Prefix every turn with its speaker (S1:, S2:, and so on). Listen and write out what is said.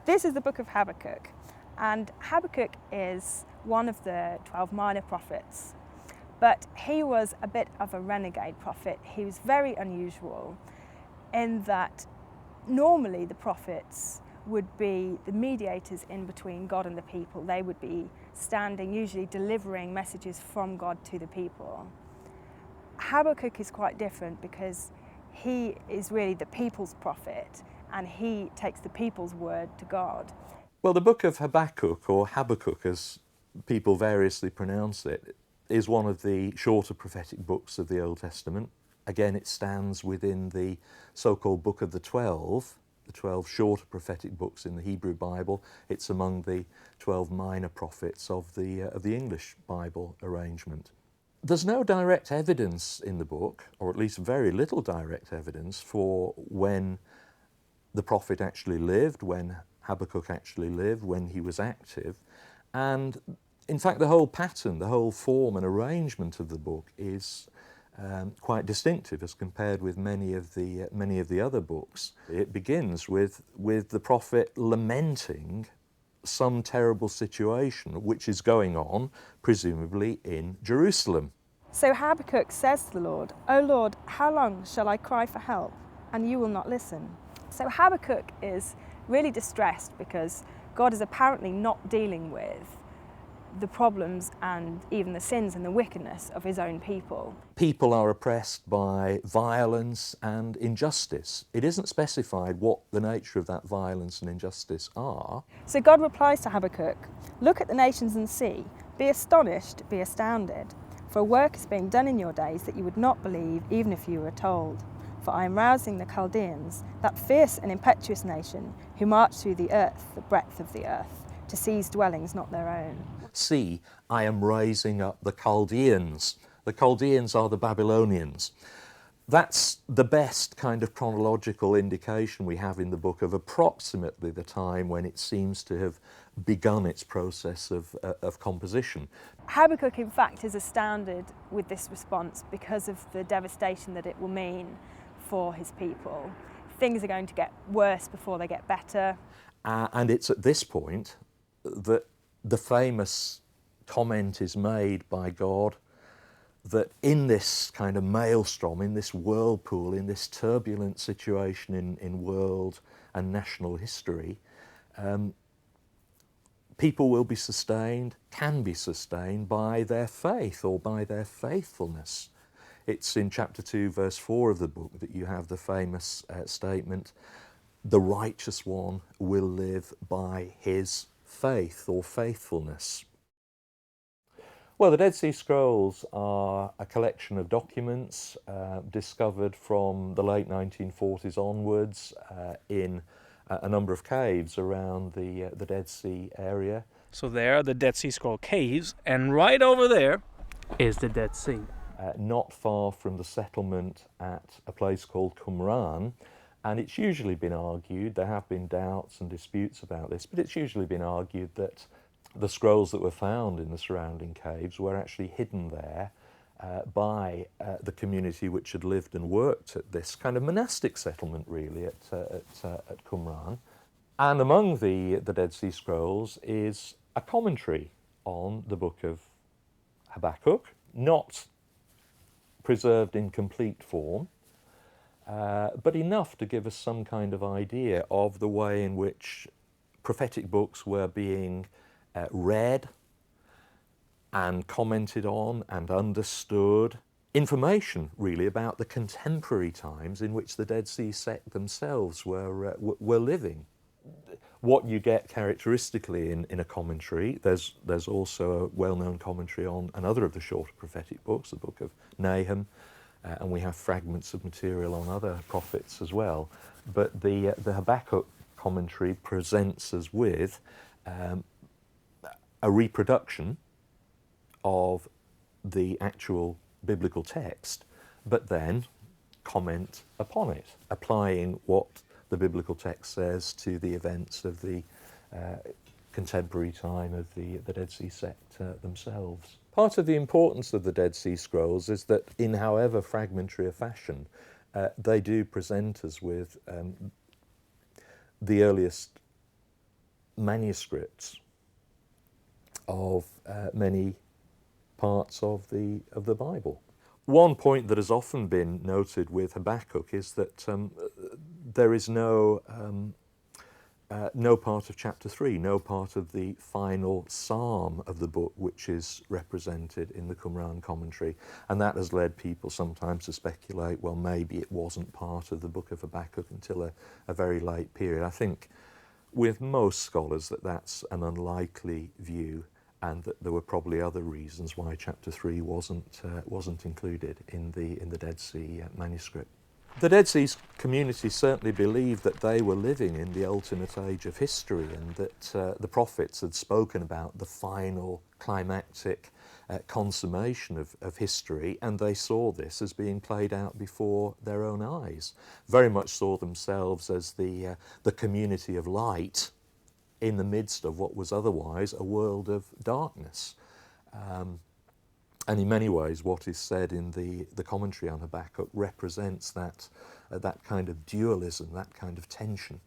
S1: This is the book of Habakkuk, and Habakkuk is one of the 12 minor prophets, but he was a bit of a renegade prophet. He was very unusual in that normally the prophets would be the mediators in between God and the people. They would be standing, usually delivering messages from God to the people. Habakkuk is quite different because he is really the people's prophet, and he takes the people's word to God.
S2: Well, the book of Habakkuk, or Habakkuk as people variously pronounce it, is one of the shorter prophetic books of the Old Testament. Again, it stands within the so-called Book of the 12 shorter prophetic books in the Hebrew Bible. It's among the 12 minor prophets of the English Bible arrangement. There's no direct evidence in the book, or at least very little direct evidence, for when the prophet actually lived, when Habakkuk actually lived, when he was active. And in fact, the whole pattern, the whole form and arrangement of the book is quite distinctive as compared with many of the other books. It begins with the prophet lamenting some terrible situation which is going on, presumably in Jerusalem.
S1: So Habakkuk says to the Lord, "O Lord, how long shall I cry for help, and you will not listen?" So Habakkuk is really distressed because God is apparently not dealing with the problems and even the sins and the wickedness of his own people.
S2: People are oppressed by violence and injustice. It isn't specified what the nature of that violence and injustice are.
S1: So God replies to Habakkuk, "Look at the nations and see, be astonished, be astounded. For a work is being done in your days that you would not believe even if you were told. For I am rousing the Chaldeans, that fierce and impetuous nation, who march through the earth, the breadth of the earth, to seize dwellings not their own."
S2: See, I am raising up the Chaldeans. The Chaldeans are the Babylonians. That's the best kind of chronological indication we have in the book of approximately the time when it seems to have begun its process of composition.
S1: Habakkuk, in fact, is astounded with this response because of the devastation that it will mean for his people. Things are going to get worse before they get better.
S2: And it's at this point that the famous comment is made by God that in this kind of maelstrom, in this whirlpool, in this turbulent situation in world and national history, people will be sustained, can be sustained by their faith or by their faithfulness. It's in chapter 2, verse 4 of the book that you have the famous statement, "The righteous one will live by his faith or faithfulness." Well, the Dead Sea Scrolls are a collection of documents discovered from the late 1940s onwards in a number of caves around the Dead Sea area.
S3: So there are the Dead Sea Scroll caves, and right over there is the Dead Sea.
S2: Not far from the settlement at a place called Qumran, and it's usually been argued, there have been doubts and disputes about this, but it's usually been argued that the scrolls that were found in the surrounding caves were actually hidden there by the community which had lived and worked at this kind of monastic settlement, really, at Qumran. And among the Dead Sea Scrolls is a commentary on the book of Habakkuk, not preserved in complete form, but enough to give us some kind of idea of the way in which prophetic books were being read and commented on and understood. Information, really, about the contemporary times in which the Dead Sea sect themselves were living. What you get characteristically in a commentary, there's also a well-known commentary on another of the shorter prophetic books, the book of Nahum, and we have fragments of material on other prophets as well. But the Habakkuk commentary presents us with a reproduction of the actual biblical text, but then comment upon it, applying what the biblical text says to the events of the contemporary time of the Dead Sea sect themselves. Part of the importance of the Dead Sea Scrolls is that in however fragmentary a fashion, they do present us with the earliest manuscripts of many parts of the Bible. One point that has often been noted with Habakkuk is that there is no part of chapter 3, no part of the final psalm of the book which is represented in the Qumran commentary, and that has led people sometimes to speculate, well, maybe it wasn't part of the book of Habakkuk until a very late period. I think with most scholars that that's an unlikely view, and that there were probably other reasons why chapter 3 wasn't included in the Dead Sea manuscript. The Dead Sea community certainly believed that they were living in the ultimate age of history, and that the prophets had spoken about the final climactic consummation of history, and they saw this as being played out before their own eyes. Very much saw themselves as the community of light in the midst of what was otherwise a world of darkness. And in many ways what is said in the commentary on Habakkuk represents that kind of dualism, that kind of tension.